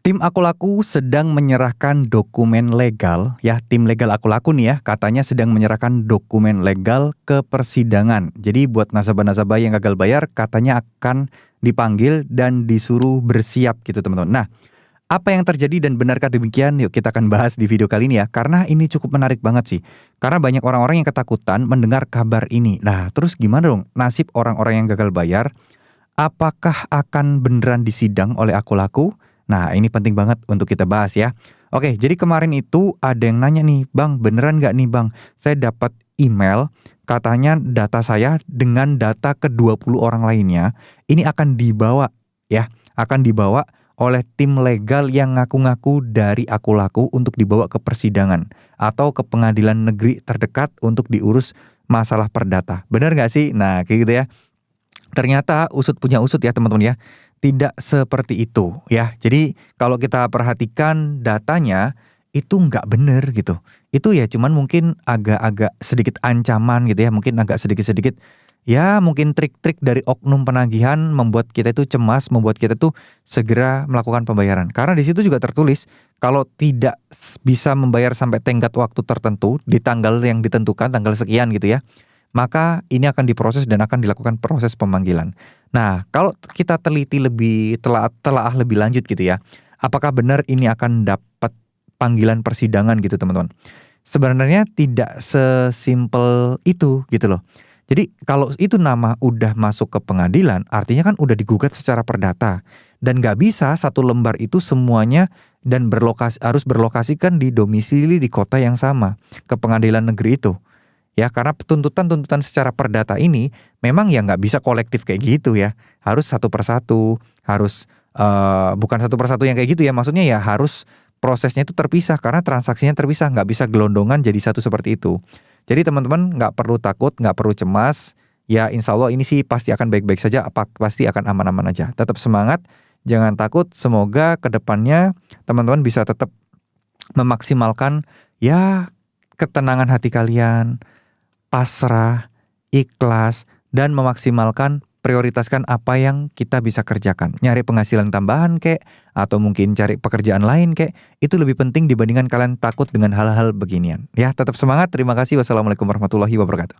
Tim Aku Laku sedang menyerahkan dokumen legal, ya tim legal Aku Laku nih ya, katanya sedang menyerahkan dokumen legal ke persidangan. Jadi buat nasabah-nasabah yang gagal bayar katanya akan dipanggil dan disuruh bersiap gitu teman-teman. Nah, apa yang terjadi dan benarkah demikian? Yuk kita akan bahas di video kali ini ya, karena ini cukup menarik banget sih. Karena banyak orang-orang yang ketakutan mendengar kabar ini. Nah, terus gimana dong nasib orang-orang yang gagal bayar? Apakah akan beneran disidang oleh Aku Laku? Nah, ini penting banget untuk kita bahas ya. Oke, jadi kemarin itu ada yang nanya nih, Bang, beneran nggak nih Bang? Saya dapat email, katanya data saya dengan data ke-20 orang lainnya, ini akan dibawa ya, akan dibawa oleh tim legal yang ngaku-ngaku dari Aku Laku untuk dibawa ke persidangan atau ke pengadilan negeri terdekat untuk diurus masalah perdata. Bener nggak sih? Nah, kayak gitu ya. Ternyata usut punya usut ya teman-teman ya. Tidak seperti itu ya. Jadi kalau kita perhatikan datanya itu nggak bener gitu. Itu ya cuman mungkin agak-agak sedikit ancaman gitu ya. Mungkin agak sedikit-sedikit ya mungkin trik-trik dari oknum penagihan membuat kita itu cemas, membuat kita tuh segera melakukan pembayaran. Karena di situ juga tertulis kalau tidak bisa membayar sampai tenggat waktu tertentu di tanggal yang ditentukan, tanggal sekian gitu ya, maka ini akan diproses dan akan dilakukan proses pemanggilan. Nah, kalau kita teliti lebih telaah lebih lanjut gitu ya, apakah benar ini akan dapat panggilan persidangan gitu teman-teman? Sebenarnya tidak sesimpel itu gitu loh. Jadi kalau itu nama udah masuk ke pengadilan, artinya kan udah digugat secara perdata. Dan nggak bisa satu lembar itu semuanya dan harus berlokasikan di domisili di kota yang sama ke pengadilan negeri itu. Ya, karena tuntutan-tuntutan secara perdata ini memang ya nggak bisa kolektif kayak gitu ya. Harus satu persatu, harus bukan satu persatu yang kayak gitu ya. Maksudnya ya harus prosesnya itu terpisah karena transaksinya terpisah. Nggak bisa gelondongan jadi satu seperti itu. Jadi teman-teman nggak perlu takut, nggak perlu cemas. Ya insya Allah ini sih pasti akan baik-baik saja, pasti akan aman-aman aja. Tetap semangat, jangan takut. Semoga kedepannya teman-teman bisa tetap memaksimalkan ya ketenangan hati kalian, pasrah, ikhlas, dan memaksimalkan prioritaskan apa yang kita bisa kerjakan. Nyari penghasilan tambahan kek, atau mungkin cari pekerjaan lain kek, itu lebih penting dibandingkan kalian takut dengan hal-hal beginian. Ya, tetap semangat. Terima kasih. Wassalamualaikum warahmatullahi wabarakatuh.